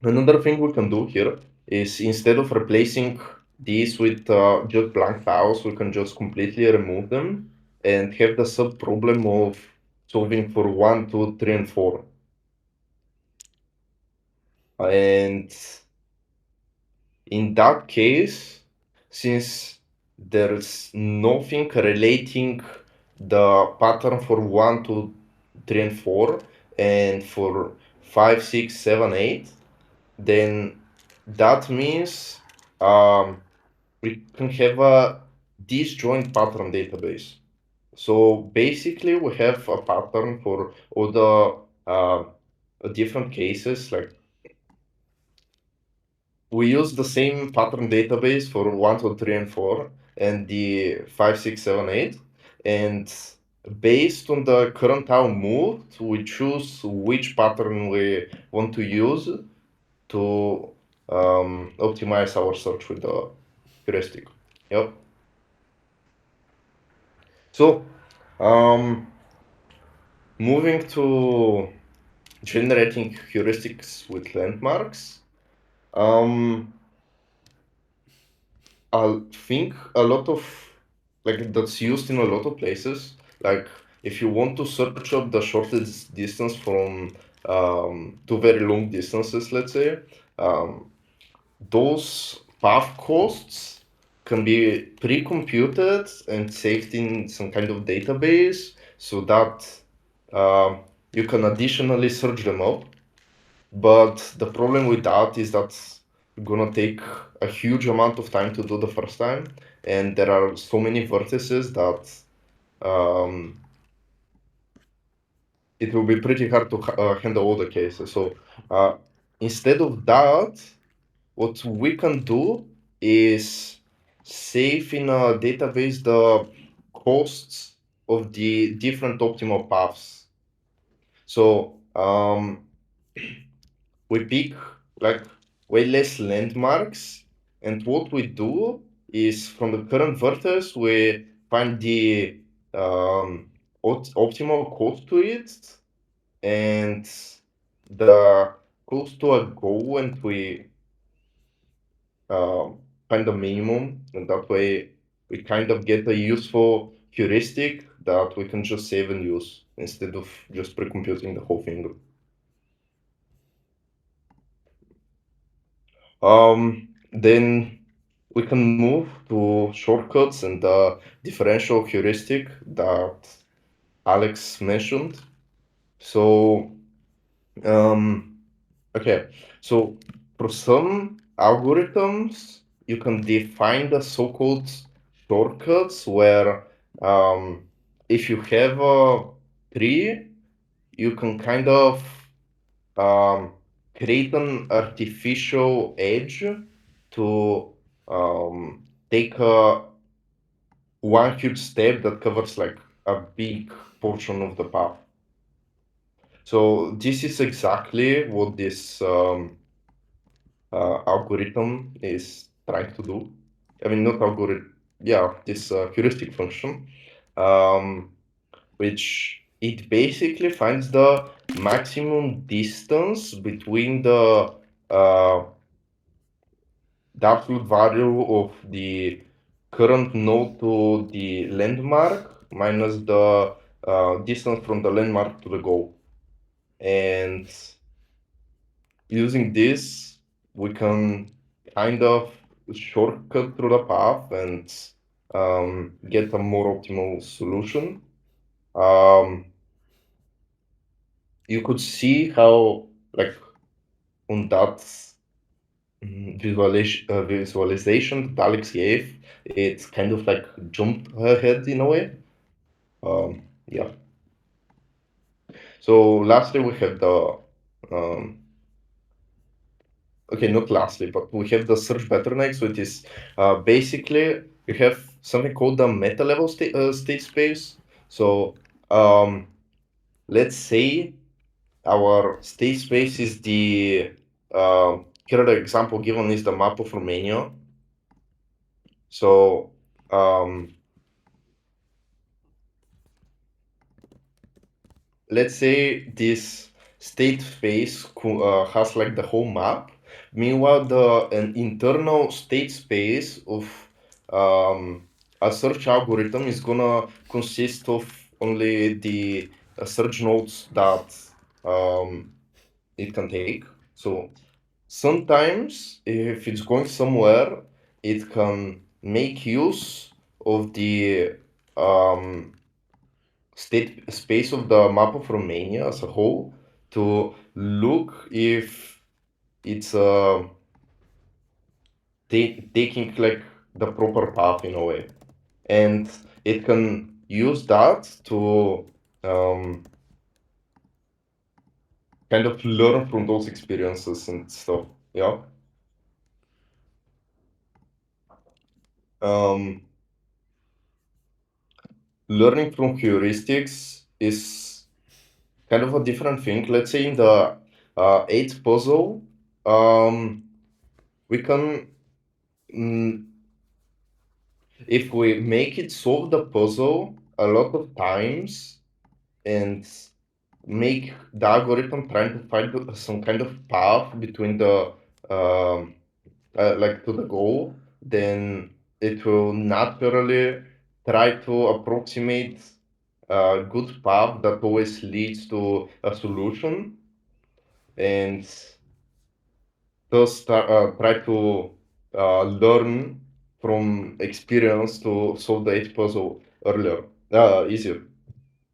Another thing we can do here is, instead of replacing these with just blank tiles, we can just completely remove them and have the sub-problem of solving for 1, 2, 3, and 4. And in that case, since there's nothing relating the pattern for 1, 2, 3, and 4, and for 5, 6, 7, 8, then that means we can have a disjoint pattern database. So basically, we have a pattern for all the different cases. Like we use the same pattern database for 1, 2, 3, and 4, and the 5, 6, 7, 8. And based on the current tile moved, we choose which pattern we want to use to optimize our search with the heuristic. Yep. So, moving to generating heuristics with landmarks. I think a lot of that's used in a lot of places. Like if you want to search up the shortest distance from two very long distances, let's say, those path costs can be pre-computed and saved in some kind of database so that you can additionally search them up. But the problem with that is that's gonna take a huge amount of time to do the first time, and there are so many vertices that it will be pretty hard to handle all the cases. So instead of that, what we can do is save in a database the costs of the different optimal paths. So we pick like way less landmarks, and what we do is from the current vertex we find the optimal cost to it and the close to a goal, and we find the minimum, and that way we kind of get a useful heuristic that we can just save and use instead of just pre-computing the whole thing. Then we can move to shortcuts and the differential heuristic that Alex mentioned. So, okay, so for some algorithms, you can define the so-called shortcuts where if you have a tree, you can kind of create an artificial edge to take one huge step that covers like a big portion of the path. So this is exactly what this algorithm is trying to do. I mean, not algorithm, yeah, this heuristic function, which it basically finds the maximum distance between the absolute value of the current node to the landmark minus the distance from the landmark to the goal. And using this, we can kind of shortcut through the path and get a more optimal solution. You could see how, like, on that visualization that Alex gave, it's kind of like jumped ahead in a way. Yeah. So lastly, we have the okay, not lastly, but we have the search bottlenecks, which is basically you have something called the meta level state space. So let's say our state space is the here the example given is the map of Romania. So let's say this state space has like the whole map. Meanwhile, an internal state space of a search algorithm is gonna consist of only the search nodes that it can take. So sometimes, if it's going somewhere, it can make use of the state space of the map of Romania as a whole to look if it's taking like the proper path in a way, and it can use that to kind of learn from those experiences and stuff. Yeah. Learning from heuristics is kind of a different thing. Let's say in the eighth puzzle, we can, if we make it solve the puzzle a lot of times and make the algorithm trying to find some kind of path between the like to the goal, then it will naturally try to approximate a good path that always leads to a solution, and thus try to learn from experience to solve the eighth puzzle earlier, easier.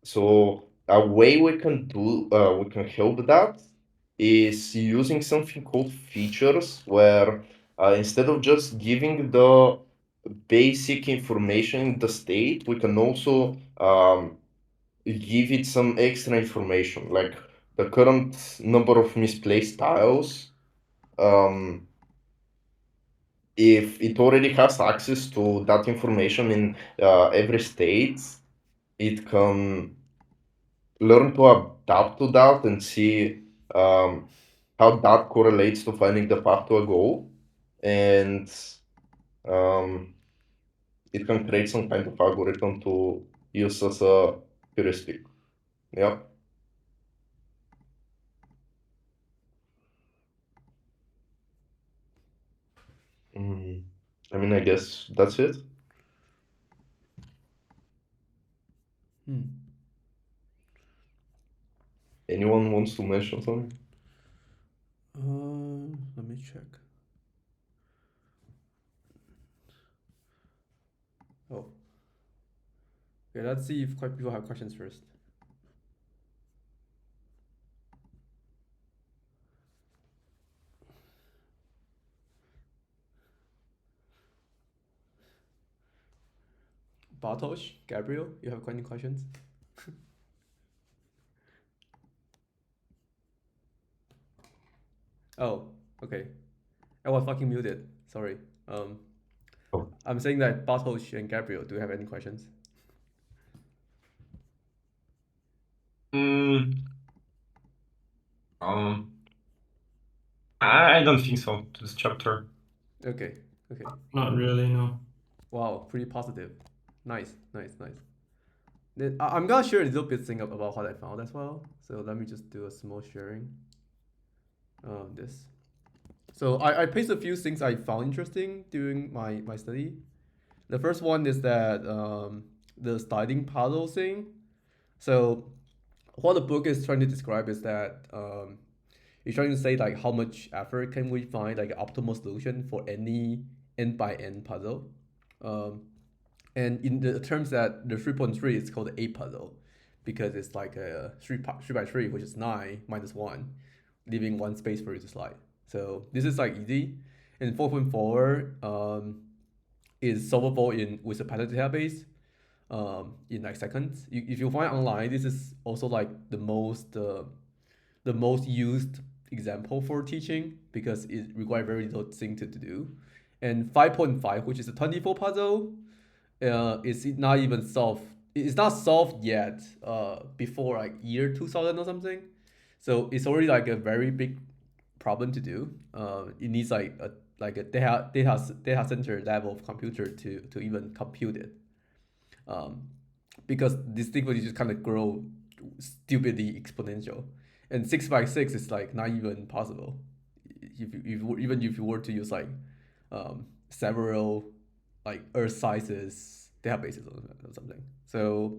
So a way we can help that is using something called features, where instead of just giving the basic information in the state, we can also give it some extra information, like the current number of misplaced tiles. If it already has access to that information in every state, it can learn to adapt to that and see how that correlates to finding the path to a goal, and it can create some kind of algorithm to use as a heuristic. Yeah. I mean, I guess that's it. Anyone wants to mention something? Let me check. Oh. Okay, let's see if quite people have questions first. Bartosz, Gabriel, you have any questions? Oh, okay. I was fucking muted. Sorry. I'm saying that Bartosz and Gabriel, do you have any questions? I don't think so to this chapter. Okay. Not really, no. Wow, pretty positive. Nice. I'm gonna share a little bit thing about what I found as well. So let me just do a small sharing. This. So I pasted a few things I found interesting during my study. The first one is that the sliding puzzle thing. So what the book is trying to describe is that it's trying to say like how much effort can we find like an optimal solution for any n by n puzzle. And in the terms that the 3.3 is called the A puzzle because it's like a 3 by 3, which is 9 minus 1, leaving one space for you to slide. So this is like easy. And 4.4 is solvable with a pattern database in like seconds. If you find online, this is also like the most used example for teaching because it requires very little thing to do. And 5.5, which is a 24 puzzle, is not even solved. It's not solved yet. Before like year 2000 or something. So it's already like a very big problem to do. It needs like a data center level of computer to even compute it. Because this thing will just kind of grow stupidly exponential, and 6 by 6 is like not even possible. Even if you were to use like several like Earth sizes databases or something. So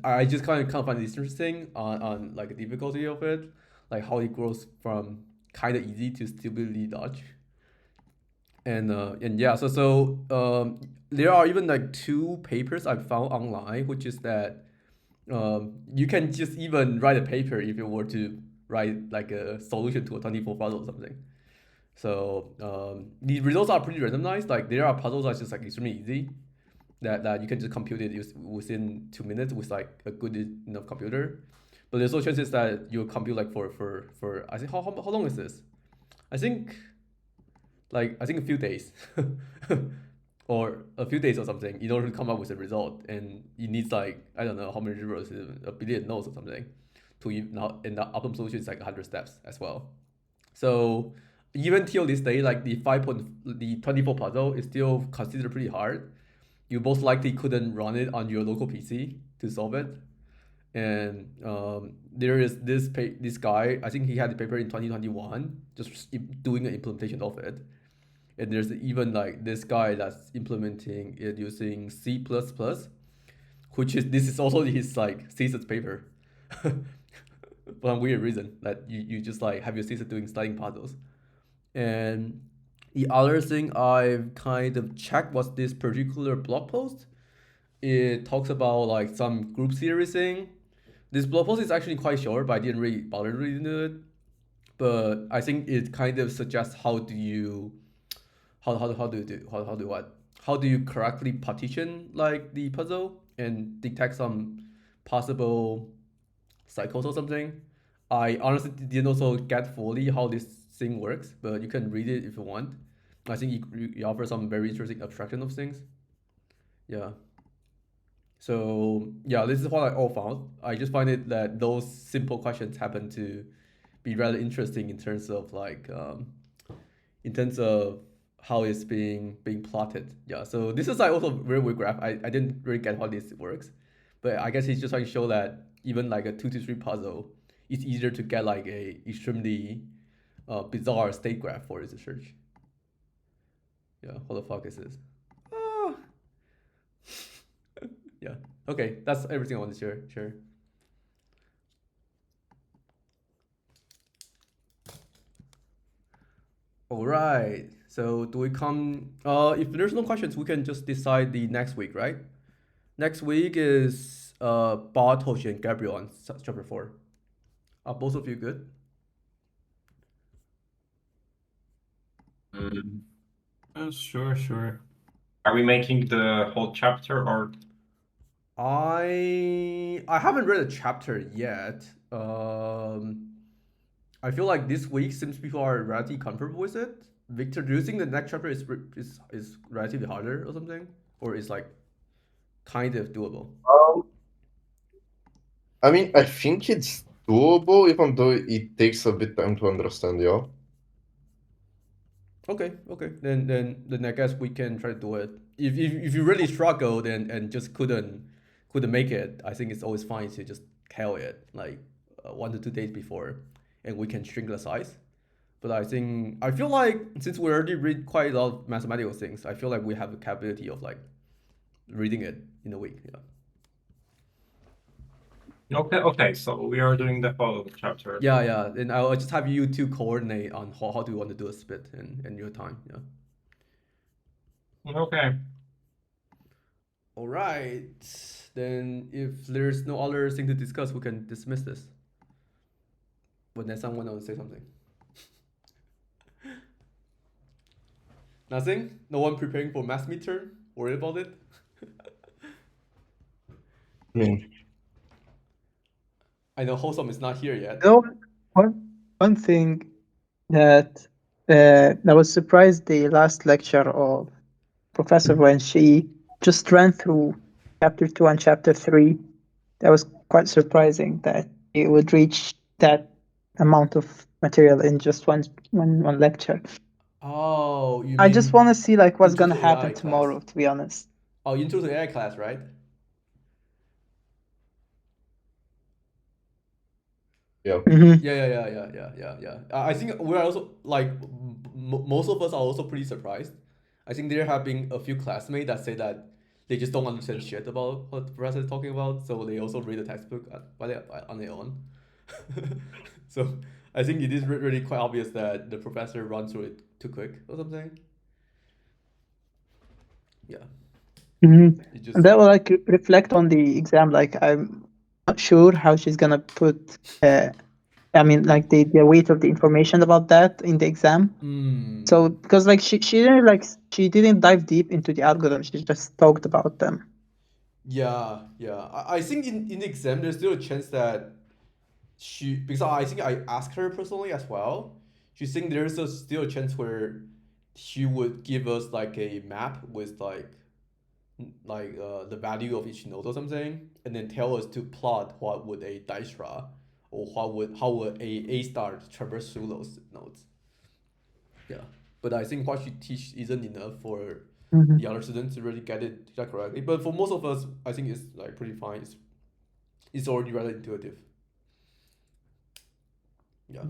I just kind of find this interesting on like the difficulty of it, like how it grows from kind of easy to stupidly dodge. And yeah, so there are even like 2 papers I found online, which is that you can just even write a paper if you were to write like a solution to a 24 puzzle or something. So the results are pretty randomized. Like there are puzzles that's just like extremely easy that you can just compute it within 2 minutes with like a good enough computer. but there's also chances that you'll compute like for I think how long is this? I think a few days or a few days or something in order to come up with a result, and it needs like I don't know how many zeros, a billion nodes or something to now, and the optimum solution is like 100 steps as well. So even till this day, like the 24 puzzle is still considered pretty hard. You most likely couldn't run it on your local PC to solve it. And there is this guy, I think he had the paper in 2021, just doing an implementation of it. And there's even like this guy that's implementing it using C++, which is this is also his like thesis paper. For some weird reason that you just like have your thesis doing sliding puzzles. And the other thing I've kind of checked was this particular blog post. It talks about like some group theory thing. This blog post is actually quite short, but I didn't really bother reading it. But I think it kind of suggests how do you correctly partition like the puzzle and detect some possible cycles or something. I honestly didn't also get fully how this thing works, but you can read it if you want. I think you offer some very interesting abstraction of things. Yeah. So yeah, this is what I all found. I just find it that those simple questions happen to be rather interesting in terms of like in terms of how it's being plotted. Yeah. So this is like also very weird graph. I didn't really get how this works, but I guess he's just trying to show that even like a 2 to 3 puzzle, it's easier to get like a extremely bizarre state graph for his research. Yeah. What the fuck is this? Ah. Yeah. Okay, that's everything I want to share. All right. So do we come? If there's no questions, we can just decide the next week, right? Next week is Bartosz and Gabriel on chapter 4. Are both of you good? Sure. Are we making the whole chapter or? I haven't read a chapter yet. I feel like this week seems people are relatively comfortable with it. Victor, do you think the next chapter is relatively harder or something, or is like kind of doable? I mean, I think it's doable, even though it takes a bit time to understand, yeah. Okay. Then I guess we can try to do it. If you really struggled and just couldn't make it, I think it's always fine to just tell it like 1 to 2 days before, and we can shrink the size. But I feel like since we already read quite a lot of mathematical things, I feel like we have the capability of like reading it in a week. Yeah. Okay. So we are doing the whole chapter. Yeah. And I'll just have you two coordinate on how do you want to do a split and your time. Yeah. Okay. All right. Then if there's no other thing to discuss, we can dismiss this. But then someone wants to say something. Nothing? No one preparing for math midterm? Worried about it? I mean, I know Hosom is not here yet. No, one thing that I was surprised the last lecture of Professor when she just ran through chapter 2 and chapter 3. That was quite surprising that it would reach that amount of material in just one lecture. Oh, you mean I just want to see like what's intro gonna to happen AI class. tomorrow, to be honest. Oh, intro to AI class, right? yeah. Mhm. Yeah. I think we're also like most of us are also pretty surprised. I think there have been a few classmates that say that they just don't understand shit about what the professor is talking about, so they also read the textbook on their own. So I think it is really quite obvious that the professor runs through it too quick or something. Yeah. Mhm. It just And that will like reflect on the exam. Like I'm not sure how she's gonna put. I mean, like the weight of the information about that in the exam. So because like she didn't dive deep into the algorithm. She just talked about them. Yeah. I think in the exam there's still a chance that because I think I asked her personally as well. She think there's still a chance where she would give us like a map with the value of each node or something, and then tell us to plot what would a Dijkstra or how would a star traverse through those nodes. Yeah, but I think what she teach isn't enough for Mhm. the other students to really get it correctly. But for most of us, I think it's like pretty fine. It's already rather intuitive. Yeah.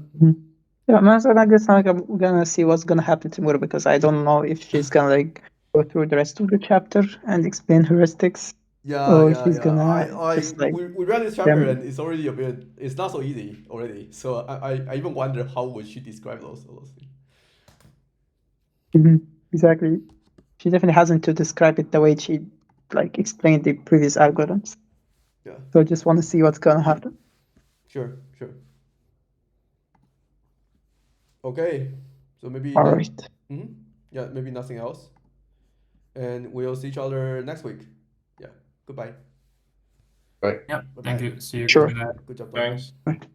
Yeah, man, so I guess like, I'm gonna see what's gonna happen tomorrow because I don't know if she's gonna like go through the rest of the chapter and explain heuristics, Yeah, or yeah, she's yeah. gonna just like We read this chapter them. and it's already a bit. It's not so easy already. So I even wonder how would she describe those things. Exactly. She definitely hasn't to describe it the way she like explained the previous algorithms. Yeah. So I just want to see what's gonna happen. Sure. Sure. Okay. So maybe All not. right. Yeah. Maybe nothing else. And we'll see each other next week. Yeah. Goodbye. Right. Yep. Bye Thank bye. you. See you. Sure. Good night. Good job done. Thanks.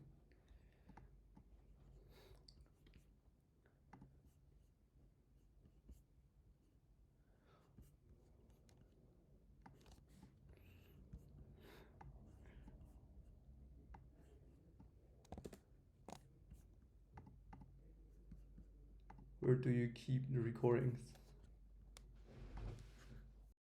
Where do you keep the recordings?